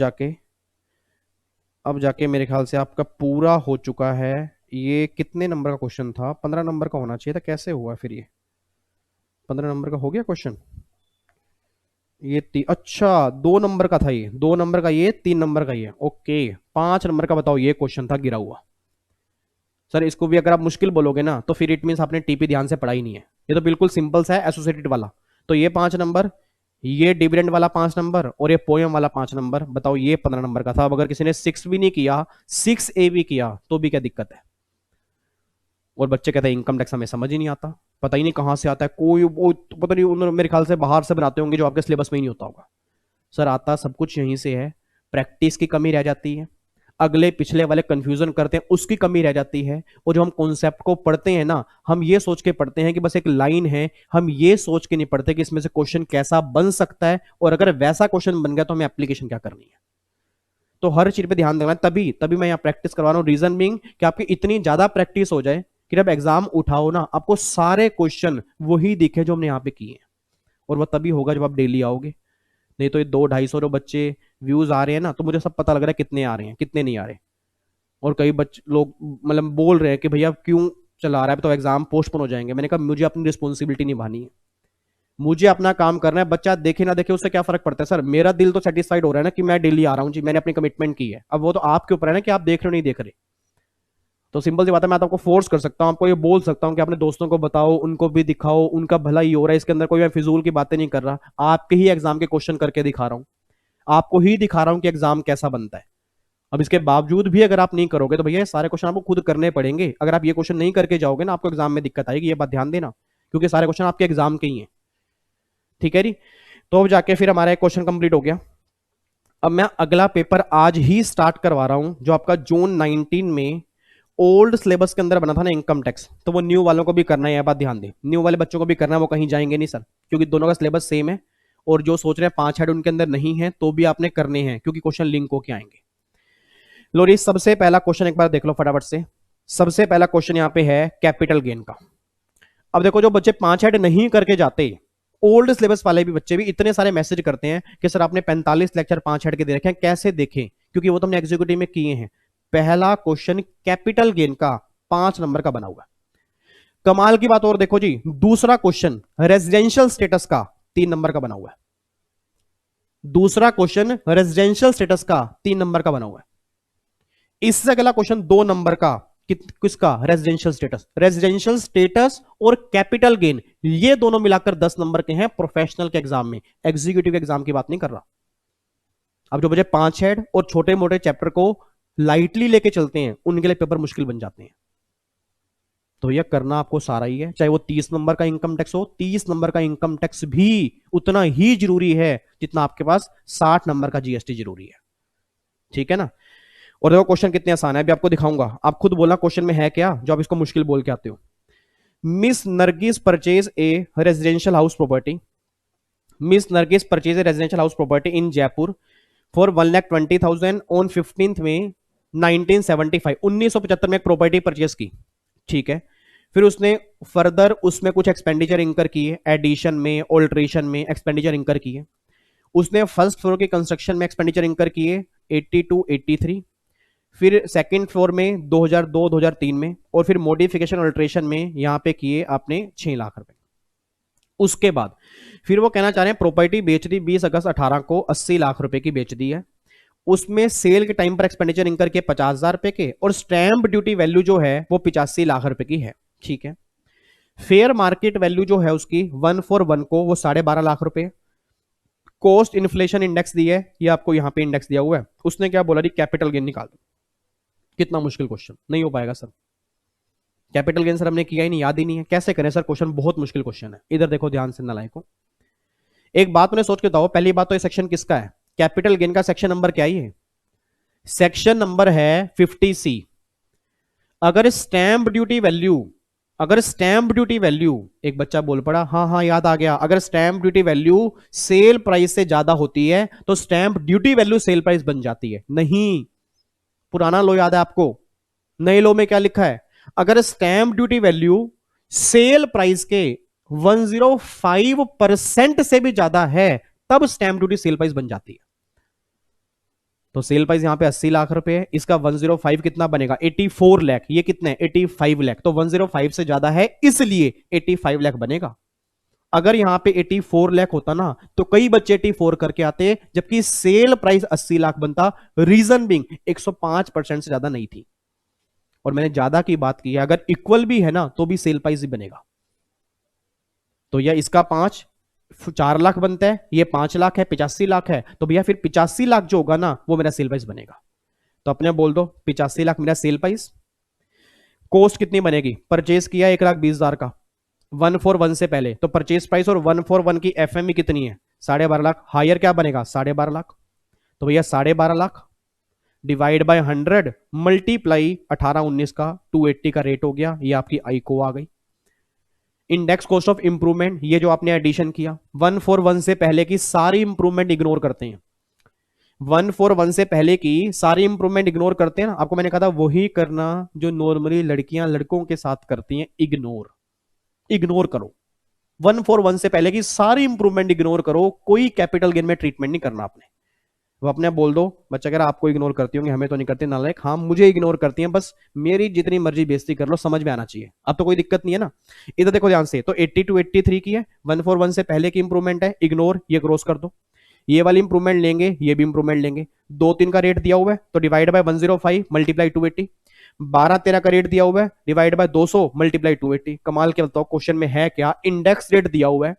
जाके मेरे ख्याल से आपका पूरा हो चुका है। ये कितने नंबर का क्वेश्चन था? 15 नंबर का होना चाहिए था, कैसे हुआ फिर ये 15 नंबर का हो गया क्वेश्चन? ये अच्छा 2 नंबर का था, ये 2 नंबर का, ये 3 नंबर का ये, ओके। 5 नंबर का बताओ, ये क्वेश्चन था गिरा हुआ। सर इसको भी अगर आप मुश्किल बोलोगे ना, तो फिर इट मीन आपने टीपी ध्यान से पढ़ा ही नहीं है। ये तो बिल्कुल सिंपल सा है, एसोसिएटेड वाला। तो ये 5 नंबर, ये डिविडेंड वाला 5 नंबर, और ये पोयम वाला 5 नंबर। बताओ, ये 15 नंबर का था। अब अगर किसी ने 6 भी नहीं किया, 6A भी किया, तो भी क्या दिक्कत है? और बच्चे कहते हैं इनकम टैक्स हमें समझ ही नहीं आता, पता ही नहीं कहां से आता है, कोई वो तो पता नहीं, उन्होंने मेरे ख्याल से बाहर से बनाते होंगे जो आपके सिलेबस में ही नहीं होता होगा। सर आता सब कुछ यहीं से है, प्रैक्टिस की कमी रह जाती है, अगले पिछले वाले कंफ्यूजन करते हैं, उसकी कमी रह जाती है। और जो हम कॉन्सेप्ट को पढ़ते हैं ना, हम ये सोच के पढ़ते हैं कि बस एक लाइन है, हम ये सोच के नहीं पढ़ते कि इसमें से क्वेश्चन कैसा बन सकता है, और अगर वैसा क्वेश्चन बन गया तो हमें एप्लीकेशन क्या करनी है। तो हर चीज पे ध्यान देना है, तभी तभी मैं यहाँ प्रैक्टिस करवा रहा हूँ। रीजन बीइंग कि आपकी इतनी ज्यादा प्रैक्टिस हो जाए कि जब एग्जाम उठाओ ना, आपको सारे क्वेश्चन वही दिखे जो हमने यहाँ पे किए हैं। और वह तभी होगा जब आप डेली आओगे, नहीं तो ये 200-250 जो बच्चे व्यूज आ रहे हैं ना, तो मुझे सब पता लग रहा है कितने आ रहे हैं कितने नहीं आ रहे। और कई बच्चे लोग मतलब बोल रहे हैं कि भैया क्यों चला रहा है, तो एग्जाम पोस्टपोन हो जाएंगे। मैंने कहा मुझे अपनी रिस्पॉन्सिबिलिटी निभानी है, मुझे अपना काम करना है। बच्चा देखे ना देखे उससे क्या फर्क पड़ता है? सर मेरा दिल तो सेटिस्फाइड हो रहा है ना कि मैं डेली आ रहा हूँ जी, मैंने अपनी कमिटमेंट की है। अब वो तो आपके ऊपर है ना कि आप देख रहे हो नहीं देख रहे। तो सिंपल सी बात है, मैं तो आपको फोर्स कर सकता हूँ, आपको ये बोल सकता हूँ कि अपने दोस्तों को बताओ, उनको भी दिखाओ, उनका भला ही हो रहा है। इसके अंदर कोई मैं फिजूल की बातें नहीं कर रहा, आपके ही एग्जाम के क्वेश्चन करके दिखा रहा हूँ, आपको ही दिखा रहा हूँ कि एग्जाम कैसा बनता है। अब इसके बावजूद भी अगर आप नहीं करोगे तो भैया सारे क्वेश्चन आपको खुद करने पड़ेंगे। अगर आप ये क्वेश्चन नहीं करके जाओगे ना, आपको एग्जाम में दिक्कत आएगी, ये बात ध्यान देना, क्योंकि सारे क्वेश्चन आपके एग्जाम के ही हैं। ठीक है जी, तो अब जाके फिर हमारा एक क्वेश्चन कंप्लीट हो गया। अब मैं अगला पेपर आज ही स्टार्ट करवा रहा हूं, जो आपका जून 19 में ओल्ड सिलेबस के अंदर बना था ना इनकम टैक्स, तो वो न्यू वालों को भी करना है। यह बात ध्यान दें, न्यू वाले बच्चों को भी करना है, वो कहीं जाएंगे नहीं सर, क्योंकि दोनों का सिलेबस सेम है। और जो सोच रहे हैं 5 हेड उनके अंदर नहीं है, तो भी आपने करने हैं, क्योंकि क्वेश्चन लिंक होके आएंगे। लो जी, सबसे पहला क्वेश्चन एक बार देख लो फटाफट से। सबसे पहला क्वेश्चन यहाँ पे है कैपिटल गेन का। अब देखो, जो बच्चे 5 हेड नहीं करके जाते, ओल्ड सिलेबस वाले भी बच्चे भी इतने सारे मैसेज करते हैं कि सर आपने 45 लेक्चर 5 हेड के दे रखे हैं, कैसे देखें, क्योंकि वो तो हमने एग्जीक्यूटिव में किए हैं। पहला क्वेश्चन कैपिटल गेन का 5 नंबर का बना हुआ है। कमाल की बात और देखो जी, दूसरा क्वेश्चन रेजिडेंशियल स्टेटस का 3 नंबर का बना हुआ है। दूसरा क्वेश्चन रेजिडेंशियल स्टेटस का 3 नंबर का बना हुआ है। इससे अगला क्वेश्चन 2 नंबर का किसका? Residential status. रेजिडेंशियल स्टेटस और कैपिटल गेन ये दोनों मिलाकर 10 नंबर के हैं प्रोफेशनल के एग्जाम में, एग्जीक्यूटिव एग्जाम की बात नहीं कर रहा। अब जो बच्चे 5 हेड और छोटे मोटे चैप्टर को लाइटली लेके चलते हैं उनके लिए पेपर मुश्किल बन जाते हैं। तो यह करना आपको सारा ही है, चाहे वो 30 नंबर का इनकम टैक्स हो, 30 नंबर का इनकम टैक्स भी उतना ही जरूरी है जितना आपके पास 60 नंबर का जीएसटी जरूरी है। ठीक है ना? और देखो क्वेश्चन कितने आसान है, अभी आपको दिखाऊंगा, आप खुद बोलना क्वेश्चन में है क्या जो आप इसको मुश्किल बोल के आते हो। Miss Nargis purchase a residential house property, miss Nargis purchase a residential house property in Jaipur for 1,20,000 on 15 में 1975, 1975 में एक प्रॉपर्टी परचेज की। ठीक है, फिर उसने फर्दर उसमें कुछ एक्सपेंडिचर इंकर किए, एडिशन में, ऑल्ट्रेशन में एक्सपेंडिचर इंकर किए। उसने फर्स्ट फ्लोर के कंस्ट्रक्शन में एक्सपेंडिचर इंकर किए 82, 83, फिर सेकंड फ्लोर में 2002, 2003 में, और फिर मॉडिफिकेशन ऑल्ट्रेशन में यहां पे किए आपने 6 लाख रुपए। उसके बाद फिर वो कहना चाह रहे हैं प्रॉपर्टी बेच दी 20 अगस्त 18 को 80 लाख रुपए की बेच दी है। उसमें सेल के टाइम पर एक्सपेंडिचर इंकर के 50,000 रुपए के, और स्टैंप ड्यूटी वैल्यू जो है वो 85 लाख रुपए की है। ठीक है, फेयर मार्केट वैल्यू जो है उसकी 141 को वो 12.5 लाख रुपए। कॉस्ट इन्फ्लेशन इंडेक्स दी है, ये आपको यहां पे इंडेक्स दिया हुआ है। उसने क्या बोला, कैपिटल गेन निकाल दो। कितना मुश्किल क्वेश्चन, नहीं हो पाएगा सर, कैपिटल गेन सर हमने किया ही नहीं, याद ही नहीं है, कैसे करें सर? क्वेश्चन बहुत मुश्किल क्वेश्चन है। इधर देखो ध्यान से नालायकों, एक बात मैंने सोच के बताओ, पहली बात तो ये सेक्शन किसका है? कैपिटल गेन का सेक्शन नंबर क्या ही है? सेक्शन नंबर है 50C। अगर स्टैंप ड्यूटी वैल्यू, अगर स्टैंप ड्यूटी वैल्यू, एक बच्चा बोल पड़ा हाँ हाँ याद आ गया, अगर stamp duty value sale price से ज्यादा होती है तो stamp duty value sale price बन जाती है। नहीं, पुराना लो याद है आपको, नए लो में क्या लिखा है? अगर stamp duty value sale price के 105% से भी ज्यादा है तब स्टैंप ड्यूटी सेल प्राइस बन जाती है। तो सेल प्राइस यहां पे 80 लाख रुपए है, इसका 105 कितना बनेगा? 84 लाख। ये कितने? 85 लाख। तो 105 से ज्यादा है इसलिए 85 लाख बनेगा। अगर यहां पे 84 लाख होता ना तो कई बच्चे 84 करके आते, जबकि सेल प्राइस 80 लाख बनता। रीजन बिंग 105% से ज्यादा नहीं थी। और मैंने ज्यादा की बात की है, अगर इक्वल भी है ना तो भी सेल प्राइस ही बनेगा। तो यह इसका 4 लाख बनता है, ये 5 लाख है, 85 लाख है, तो भैया फिर 85 लाख जो होगा ना वो मेरा सेल प्राइस बनेगा। तो अपने बोल दो 85 लाख मेरा सेल प्राइस। कॉस्ट कितनी बनेगी? परचेज किया 1,20,000 का 141 से पहले, तो परचेज प्राइस और 141 की एफएमई कितनी है? 12.5 लाख। हायर क्या बनेगा? 12.5 लाख। तो भैया 12.5 लाख डिवाइड बाय 100 मल्टीप्लाई 18-19 का 280 का रेट हो गया, ये आपकी आई को आ गई। इंडेक्स कॉस्ट ऑफ इंप्रूवमेंट, ये जो आपने एडिशन किया 141 से पहले की सारी इंप्रूवमेंट इग्नोर करते हैं, 141 से पहले की सारी इंप्रूवमेंट इग्नोर करते हैं ना। आपको मैंने कहा था वही करना जो नॉर्मली लड़कियां लड़कों के साथ करती हैं, इग्नोर। इग्नोर करो 141 से पहले की सारी इंप्रूवमेंट इग्नोर करो, कोई कैपिटल गेन में ट्रीटमेंट नहीं करना आपने। वो अपने बोल दो बच्चा कह रहा आपको इग्नोर करती होंगे, हमें तो नहीं करती नालायक। हाँ मुझे इग्नोर करती हैं, बस मेरी जितनी मर्जी बेइज्जती कर लो, समझ में आना चाहिए। अब तो कोई दिक्कत नहीं है ना। इधर देखो ध्यान से, तो 80 to 83 की है, 141 से पहले की इंप्रूवमेंट है, इग्नोर, ये क्रॉस कर दो। ये वाली इंप्रूवमेंट लेंगे, ये भी इंप्रूवमेंट लेंगे। 2-3 का रेट दिया हुआ है तो डिवाइड बाय 105 मल्टीप्लाई 280। 12-13 का रेट दिया हुआ है, डिवाइड बाय 200 मल्टीप्लाई 280। कमाल के बताओ क्वेश्चन में है क्या? इंडेक्स रेट दिया हुआ है,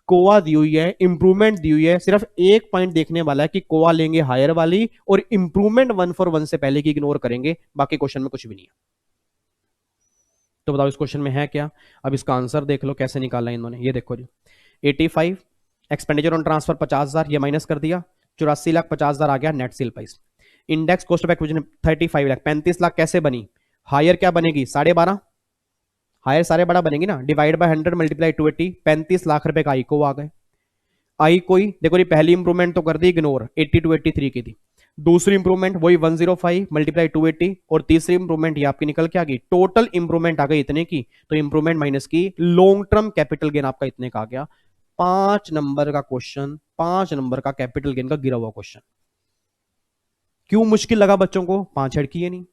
कोआ दी हुई है, इंप्रूवमेंट दी हुई है, सिर्फ एक पॉइंट देखने वाला है कि कोआ लेंगे हायर वाली और इंप्रूवमेंट 141 से पहले की इग्नोर करेंगे, बाकी क्वेश्चन में कुछ भी नहीं है। तो बताओ इस क्वेश्चन में है क्या? अब इसका आंसर देख लो कैसे निकाला है इन्होंने, ये देखो जी 85 एक्सपेंडिचर ऑन ट्रांसफर 50,000, ये माइनस कर दिया, 84 लाख 50,000 आ गया net sale price. Index cost of acquisition 35 lakh, 35 lakh कैसे बनी? हायर क्या बनेगी? 12.5, हायर 12.5 बनेगी ना, डिवाइड बाय 100 मल्टीप्लाई 280, 35 लाख रुपए का आई को आ गए। आई कोई देखो ये पहली इंप्रूवमेंट तो कर दी इग्नोर, 80 to 83 की थी। दूसरी इंप्रूवमेंट वही 105 मल्टीप्लाई 280, और तीसरी इंप्रूवमेंट ये आपकी निकल के आ गई। टोटल इंप्रूवमेंट आ गई इतने की, तो इंप्रूवमेंट माइनस की, लॉन्ग टर्म कैपिटल गेन आपका इतने का आ गया। 5 नंबर का क्वेश्चन, 5 नंबर का कैपिटल गेन का गिरा हुआ क्वेश्चन। क्यों मुश्किल लगा बच्चों को? 5 हेड किए नहीं,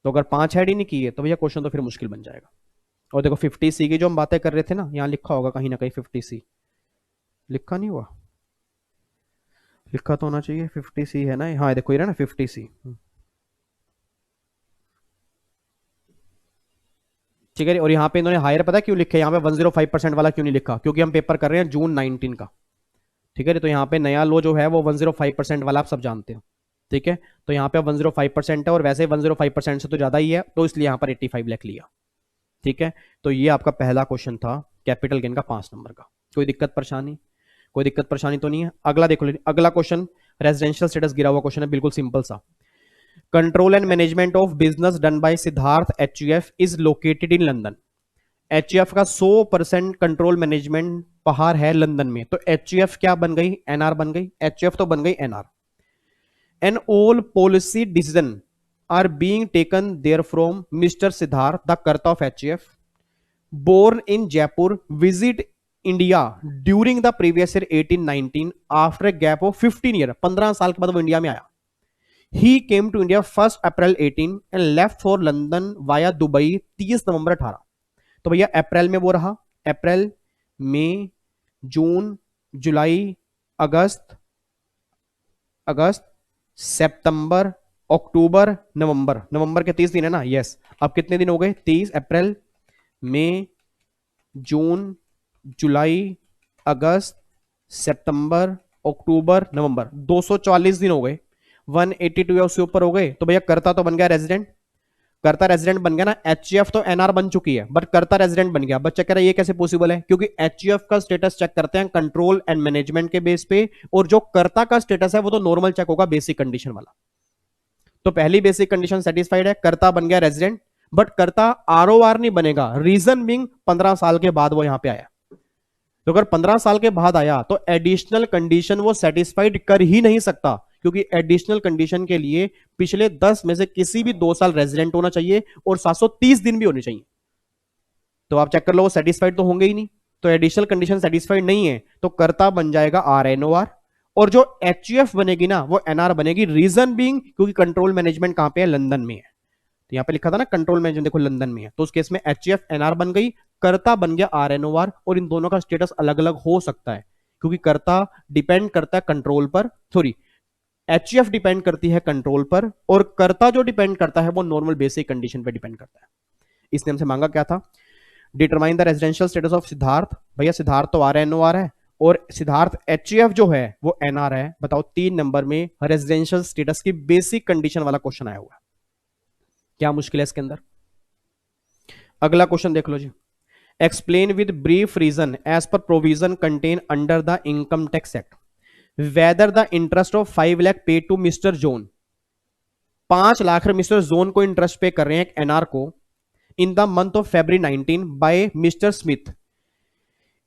तो अगर 5 हेड ही नहीं किए तो भैया क्वेश्चन तो फिर मुश्किल बन जाएगा। और देखो 50C की जो हम बातें कर रहे थे ना, यहां लिखा होगा कहीं ना कहीं 50C, लिखा नहीं हुआ? लिखा तो होना चाहिए 50C है ना, हाँ देखो ये ना 50C। ठीक है। और यहाँ पे इन्होंने हायर पता क्यों लिखे, यहाँ पे 105% वाला क्यों नहीं लिखा, क्योंकि हम पेपर कर रहे हैं जून 19 का। ठीक है, तो यहाँ पे नया लो जो है वो 105% वाला आप सब जानते हो। ठीक है, तो यहाँ पे 105% है और वैसे 105% से तो ज्यादा ही है, तो इसलिए यहाँ पर 85 लाख लिया। ठीक है, तो ये आपका पहला क्वेश्चन था कैपिटल गेन का 5 नंबर का। कोई दिक्कत परेशानी, कोई दिक्कत परेशानी तो नहीं है। अगला देखो, अगला क्वेश्चन रेजिडेंशियल स्टेटस गिरा हुआ क्वेश्चन है, बिल्कुल सिंपल सा। Control and management of business done by Siddharth HUF is located in London. HUF का 100% कंट्रोल मैनेजमेंट बाहर है लंदन में, तो HUF क्या बन गई, NR बन गई। HUF तो बन गई NR। And all policy decision are being taken there from mister Siddharth the karta of HUF, born in Jaipur, visit India during the previous year 1819 after a gap of 15 year। 15 साल के बाद वो इंडिया में आया। He came to India 1st April 18 and left for London via Dubai 30 नवंबर 18। तो भैया अप्रैल में वो रहा, अप्रैल, मई, जून, जुलाई, अगस्त, अगस्त, सितंबर, अक्टूबर, नवंबर। नवंबर के 30 दिन है ना, यस। अब कितने दिन हो गए, 30 अप्रैल, मई, जून, जुलाई, अगस्त, सितंबर, अक्टूबर, नवंबर, 240 दिन हो गए। 182 या उससे ऊपर हो गए, तो भैया कर्ता तो बन गया रेजिडेंट। कर्ता रेजिडेंट बन गया ना। HUF तो NR बन चुकी है, बट कर्ता रेजिडेंट बन गया। बच्चा कह रहा है ये कैसे पॉसिबल है, क्योंकि HUF का स्टेटस चेक करते हैं कंट्रोल एंड मैनेजमेंट के बेस पे, और जो कर्ता का स्टेटस है वो तो नॉर्मल चेक होगा, बेसिक कंडीशन वाला। तो पहली बेसिक कंडीशन सेटिस्फाइड है, कर्ता बन गया रेजिडेंट, बट कर्ता ROR नहीं बनेगा। रीजन बिंग 15 साल के बाद वो यहां पे आया। तो अगर 15 साल के बाद आया तो एडिशनल कंडीशन वो सेटिस्फाइड कर ही नहीं सकता, क्योंकि एडिशनल कंडीशन के लिए पिछले 10 में से किसी भी 2 साल रेजिडेंट होना चाहिए और 730 दिन भी होने चाहिए। तो आप चेक कर लो, वो सेटिस्फाइड तो होंगे ही नहीं। तो एडिशनल कंडीशन सेटिस्फाइड नहीं है, तो कर्ता बन जाएगा RNOR, और जो HUF बनेगी ना वो NR बनेगी। रीजन बीइंग क्योंकि कंट्रोल मैनेजमेंट कहां पे है, लंदन में है। तो यहां पे लिखा था ना कंट्रोल मैनेजमेंट, देखो लंदन में है, तो उस केस में HUF NR बन गई, कर्ता बन गया RNOR। और इन दोनों का स्टेटस अलग अलग हो सकता है, क्योंकि कर्ता डिपेंड करता है कंट्रोल पर, सॉरी HUF डिपेंड करती है कंट्रोल पर, और कर्ता जो डिपेंड करता है वो नॉर्मल बेसिक कंडीशन पर डिपेंड करता है। इसने हमसे मांगा क्या था, determine the residential status of Siddharth. भैया सिद्धार्थ तो RNOR है और सिद्धार्थ HUF जो है वो NR है। बताओ 3 नंबर में रेजिडेंशियल स्टेटस की बेसिक कंडीशन वाला क्वेश्चन आया हुआ है, क्या मुश्किल है इसके अंदर। अगला क्वेश्चन देख लो जी। Explain with brief reason as per provision contain under the income tax act whether the interest of 5 lakh pay to mister John. 5 lakh mister John को इंटरेस्ट पे कर रहे हैं एक NR को in the month of February 19 by mister Smith,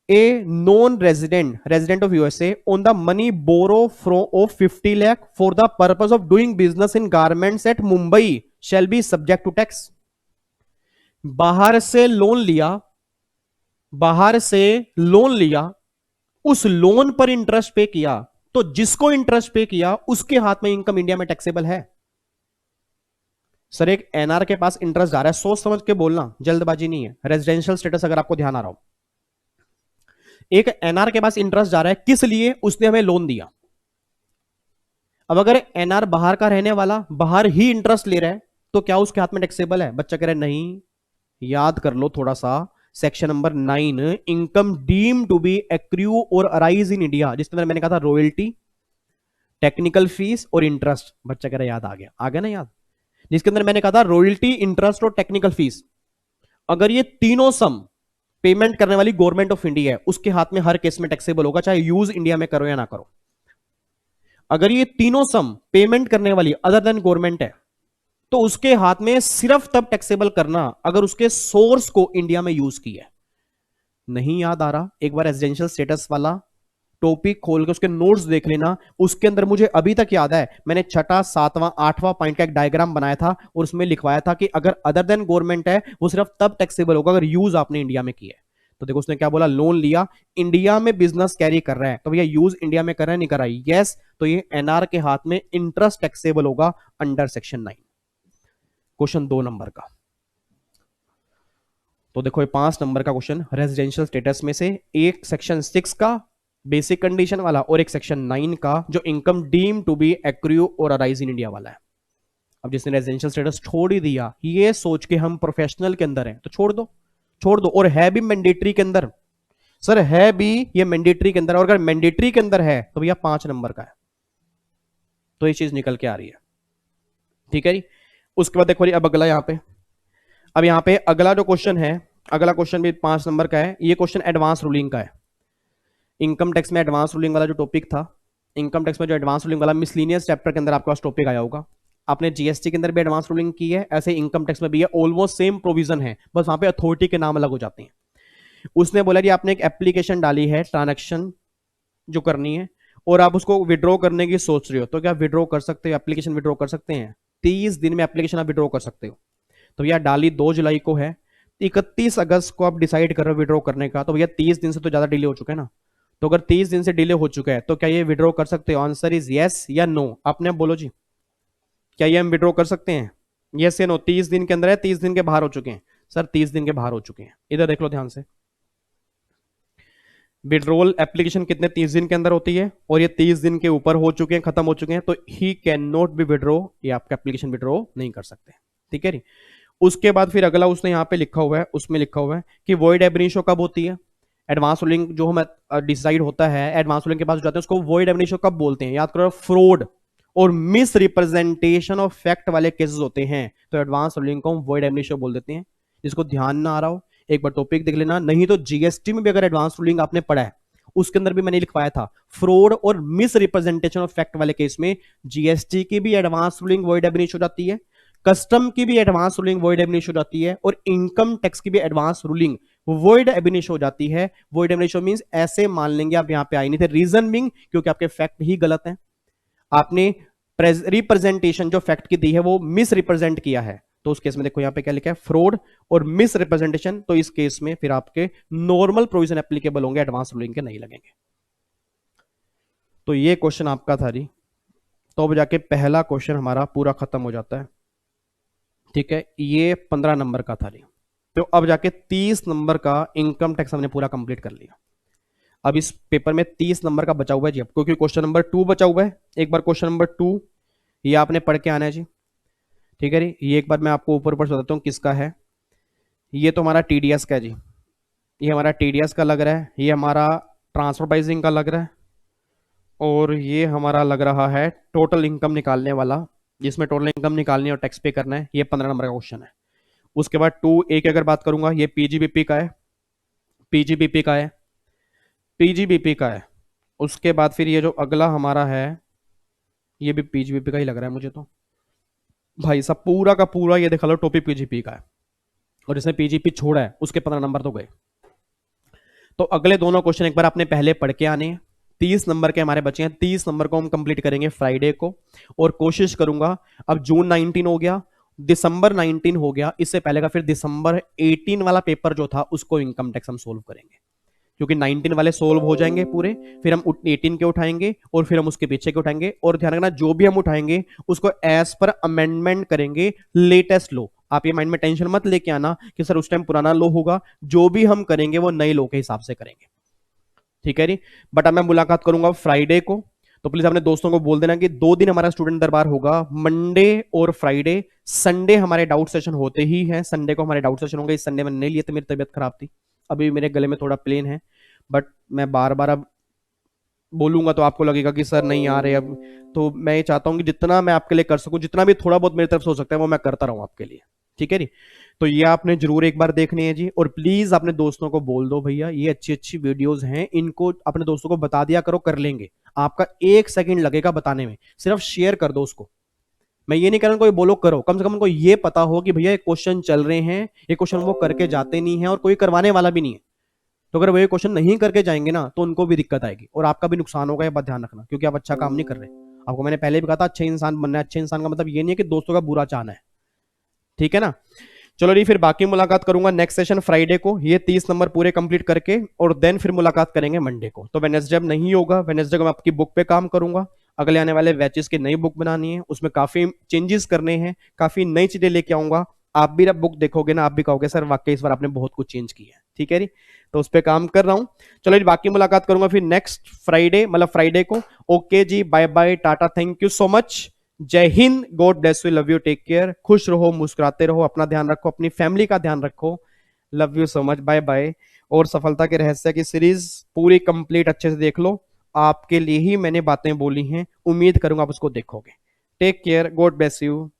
a non-resident of USA on the money borrow from of 50 lakh for the purpose of doing business in garments at Mumbai shall be subject to tax। बाहर से लोन लिया, बाहर से लोन लिया, उस लोन पर इंटरेस्ट पे किया, तो जिसको इंटरेस्ट पे किया उसके हाथ में इनकम इंडिया में टैक्सेबल है। सर एक NR के पास इंटरेस्ट जा रहा है, सोच समझ के बोलना, जल्दबाजी नहीं है। रेजिडेंशियल स्टेटस अगर आपको ध्यान आ रहा हो, एक NR के पास इंटरेस्ट जा रहा है, किस लिए, उसने हमें लोन दिया। अब अगर NR बाहर का रहने वाला बाहर ही इंटरेस्ट ले रहा है, तो क्या उसके हाथ में टैक्सेबल है। बच्चा कह रहा है नहीं, याद कर लो थोड़ा सा, section number 9 income deem to be accrue और अराइज इन इंडिया, जिसके अंदर मैंने कहा था रॉयल्टी, टेक्निकल फीस और इंटरेस्ट। बच्चा कह रहा है याद आ गया ना याद, जिसके अंदर मैंने कहा था रॉयल्टी, इंटरेस्ट और टेक्निकल फीस। अगर ये तीनों सम पेमेंट करने वाली गवर्नमेंट ऑफ इंडिया है, उसके हाथ में हर केस में टैक्सेबल होगा, चाहे यूज इंडिया में करो या ना करो। अगर ये तीनों सम पेमेंट करने वाली अदर देन गवर्नमेंट है, तो उसके हाथ में सिर्फ तब टैक्सेबल करना अगर उसके सोर्स को इंडिया में यूज किया। नहीं याद आ रहा, एक बार रेजिडेंशियल स्टेटस वाला टॉपिक खोल के उसके नोट्स देख लेना। उसके अंदर मुझे अभी तक याद है, मैंने 6वां 7वां 8वां पॉइंट का एक डायग्राम बनाया था और उसमें लिखवाया था कि अगर अदर देन गवर्नमेंट है वो सिर्फ तब टैक्सेबल होगा अगर यूज आपने इंडिया में किया है। तो देखो उसने क्या बोला, लोन लिया, इंडिया में बिजनेस कैरी कर रहा है, तो भैया यूज इंडिया में कर रहा है नहीं कर रहा है, यस, तो ये NR के हाथ में इंटरेस्ट टैक्सेबल होगा अंडर सेक्शन 9। क्वेश्चन 2 नंबर का, तो देखो ये 5 नंबर का क्वेश्चन रेजिडेंशियल स्टेटस में से एक सेक्शन 6 का बेसिक कंडीशन वाला और एक सेक्शन 9 का जो income deem to be accrue और अराइज इन इंडिया वाला है। अब जिसने रेजिडेंशियल स्टेटस छोड़ ही दिया, ये सोच के हम प्रोफेशनल के अंदर हैं, तो छोड़ दो, छोड़ दो। और है भी मैंडेटरी के अंदर, सर है भी ये मैंडेटरी के अंदर, और अगर मैंडेटरी के अंदर है तो भैया 5 नंबर का है, तो ये चीज निकल के आ रही है। ठीक है जी। उसके बाद देखो अब अगला, यहाँ पे अब यहाँ पे अगला जो क्वेश्चन है, अगला क्वेश्चन भी 5 नंबर का है। ये क्वेश्चन एडवांस रूलिंग का है। इनकम टैक्स में एडवांस रूलिंग वाला जो टॉपिक था, इनकम टैक्स में जो एडवांस रूलिंग वाला मिसलिनियस चैप्टर के अंदर आपके पास टॉपिक आया होगा। आपने जीएसटी के अंदर भी एडवांस रूलिंग की है, ऐसे इनकम टैक्स में भी है, ऑलमोस्ट सेम प्रोविजन है, बस वहां पे अथॉरिटी के नाम अलग हो जाते हैं। उसने बोला कि आपने एक एप्लीकेशन डाली है ट्रांजैक्शन जो करनी है, और आप उसको विड्रॉ करने की सोच रहे हो, तो क्या विड्रॉ कर सकते हो, एप्लीकेशन विड्रॉ कर सकते हैं? 30 दिन में एप्लीकेशन आप विड्रॉ कर सकते हो। तो भैया डाली 2 जुलाई को है, 31 अगस्त को आप डिसाइड कर रहे हो विड्रॉ करने का, तो भैया 30 दिन से तो ज्यादा डिले हो चुका है ना। तो अगर 30 दिन से डिले हो चुका है तो क्या ये विड्रॉ कर सकते हो? आंसर इज यस या नो, आपने बोलो जी, क्या ये हम विड्रॉ कर सकते हैं? यस या नो? 30 दिन के अंदर है, 30 दिन के बाहर हो चुके हैं? सर 30 दिन के बाहर हो चुके हैं, इधर देख लो ध्यान से। विड्रोल एप्लीकेशन कितने 30 दिन के अंदर होती है, और ये 30 दिन के ऊपर हो चुके हैं, खत्म हो चुके हैं, तो he can not be withdraw, ये आपका एप्लीकेशन विड्रो नहीं कर सकते। ठीक है जी। उसके बाद फिर अगला उसने यहाँ पे लिखा हुआ है, उसमें लिखा हुआ है कि वॉइड एब इनिशियो कब होती है। एडवांस रूलिंग जो हम डिसाइड होता है, एडवांस रूलिंग के पास जाते हैं, उसको वॉइड एब इनिशियो कब बोलते हैं? याद करो, फ्रॉड और मिस रिप्रेजेंटेशन ऑफ फैक्ट वाले केसेस होते हैं, तो एडवांस रूलिंग को हम वॉइड एब इनिशियो बोल देते हैं। जिसको ध्यान ना आ रहा हो एक बार टॉपिक देख लेना, नहीं तो जीएसटी में भी अगर एडवांस रूलिंग आपने पढ़ा है, उसके अंदर भी मैंने लिखवाया था, फ्रॉड और मिस रिप्रेजेंटेशन ऑफ फैक्ट वाले केस में जीएसटी की भी एडवांस रूलिंग वॉइड एब इनिशियो हो जाती है, कस्टम की भी एडवांस रूलिंग वॉइड एब इनिशियो हो जाती है, और इनकम टैक्स की भी एडवांस रूलिंग वॉइड एब इनिशियो हो जाती है। वॉइड एब इनिशियो मींस ऐसे मान लेंगे आप यहां पे आई नहीं थे, रीजन बिंग क्योंकि आपके फैक्ट ही गलत है, आपने रिप्रेजेंटेशन जो फैक्ट की दी है वो मिस रिप्रेजेंट किया है। तो उस केस में देखो यहां पे क्या लिखा है, फ्रॉड और मिस रिप्रेजेंटेशन, तो इस केस में फिर आपके नॉर्मल प्रोविजन एप्लीकेबल होंगे, एडवांस रूलिंग के नहीं लगेंगे। तो ये क्वेश्चन आपका था जी। तो अब जाके पहला क्वेश्चन हमारा पूरा खत्म हो जाता है। ठीक है, ये 15 नंबर का था जी। तो अब जाके 30 नंबर का इनकम टैक्स हमने पूरा कंप्लीट कर लिया। अब इस पेपर में 30 नंबर का बचा हुआ है जी, क्योंकि क्वेश्चन नंबर 2 बचा हुआ है। एक बार क्वेश्चन नंबर 2 ये आपने पढ़ के आना है जी। ठीक है जी, ये एक बार मैं आपको ऊपर ऊपर बताता हूँ किसका है। ये तो हमारा टीडीएस का है जी, ये हमारा टीडीएस का लग रहा है, ये हमारा ट्रांसफर प्राइसिंग का लग रहा है, और ये हमारा लग रहा है टोटल इनकम निकालने वाला, जिसमें टोटल इनकम निकालनी और टैक्स पे करना है। ये 15 नंबर का क्वेश्चन है। उसके बाद 2A की अगर बात करूंगा, ये पीजीबीपी का है, पीजीबीपी का है, पीजीबीपी का है। उसके बाद फिर ये जो अगला हमारा है, ये भी पीजीबीपी का ही लग रहा है मुझे तो। भाई साहब पूरा का पूरा ये देखा लो टॉपिक पीजीपी का है, और इसने पीजीपी छोड़ा है, उसके 15 नंबर तो गए। तो अगले दोनों क्वेश्चन एक बार आपने पहले पढ़ के आने हैं। 30 नंबर के हमारे बचे हैं, 30 नंबर को हम कंप्लीट करेंगे फ्राइडे को, और कोशिश करूंगा, अब जून 19 हो गया, दिसंबर 19 हो गया, इससे पहले का फिर दिसंबर 18 वाला पेपर जो था उसको इनकम टैक्स हम सोल्व करेंगे, क्योंकि 19 वाले सोल्व हो जाएंगे पूरे, फिर हम 18 के उठाएंगे, और फिर हम उसके पीछे के उठाएंगे। और ध्यान रखना, जो भी हम उठाएंगे उसको एज पर अमेंडमेंट करेंगे, लेटेस्ट लो। आप ये माइंड में टेंशन मत लेके आना कि सर उस टाइम पुराना लो होगा, जो भी हम करेंगे वो नए लो के हिसाब से करेंगे। ठीक है जी। बट अब मैं मुलाकात करूंगा फ्राइडे को, तो प्लीज अपने दोस्तों को बोल देना कि 2 दिन हमारा स्टूडेंट दरबार होगा, मंडे और फ्राइडे। संडे हमारे डाउट सेशन होते ही हैं, संडे को हमारे डाउट सेशन होंगे। इस संडे में नहीं लिए थे, मेरी तबीयत खराब थी, अभी मेरे गले में थोड़ा प्लेन है, बट मैं बार बार अब बोलूंगा तो आपको लगेगा कि सर नहीं आ रहे अब। तो मैं ये चाहता हूं कि जितना मैं आपके लिए कर सकूं, जितना भी थोड़ा बहुत मेरी तरफ से हो सकता है वो मैं करता रहूं आपके लिए। ठीक है जी। तो ये आपने जरूर एक बार देखनी है जी, और प्लीज अपने दोस्तों को बोल दो भैया ये अच्छी अच्छी वीडियोस हैं, इनको अपने दोस्तों को बता दिया करो, कर लेंगे। आपका 1 सेकंड लगेगा बताने में, सिर्फ शेयर कर दो उसको। मैं ये नहीं कह रहा कोई बोलो करो, कम से कम उनको ये पता हो कि भैया ये क्वेश्चन चल रहे हैं, ये क्वेश्चन वो करके जाते नहीं है और कोई करवाने वाला भी नहीं है। तो अगर वो ये क्वेश्चन नहीं करके जाएंगे ना तो उनको भी दिक्कत आएगी और आपका भी नुकसान होगा, ये बात ध्यान रखना, क्योंकि आप अच्छा काम नहीं कर रहे। आपको मैंने पहले भी कहा था अच्छे इंसान बनना है। अच्छे इंसान का मतलब ये नहीं है कि दोस्तों का बुरा चाहना है, ठीक है ना। चलो जी, फिर बाकी मुलाकात करूंगा नेक्स्ट सेशन फ्राइडे को, ये 30 नंबर पूरे कंप्लीट करके, और देन फिर मुलाकात करेंगे मंडे को। तो वेडनेसडे अब नहीं होगा, वेडनेसडे को मैं आपकी बुक पे काम करूंगा। अगले आने वाले बैचेस की नई बुक बनानी है, उसमें काफी चेंजेस करने हैं, काफी नई चीजें लेके आऊंगा। आप भी जब बुक देखोगे ना, आप भी कहोगे सर वाकई इस बार आपने बहुत कुछ चेंज किया है। ठीक है जी, तो उस पर काम कर रहा हूं। चलो जी, बाकी मुलाकात करूंगा फिर नेक्स्ट फ्राइडे, मतलब फ्राइडे को। Okay ji, bye bye, tata, thank you so much, जय हिंद, God bless you, love you, take care, खुश रहो, मुस्कुराते रहो, अपना ध्यान रखो, अपनी फैमिली का ध्यान रखो। Love you so much, bye bye. और सफलता के रहस्य की सीरीज पूरी कंप्लीट अच्छे से देख लो, आपके लिए ही मैंने बातें बोली हैं, उम्मीद करूंगा आप उसको देखोगे। Take care, God bless you.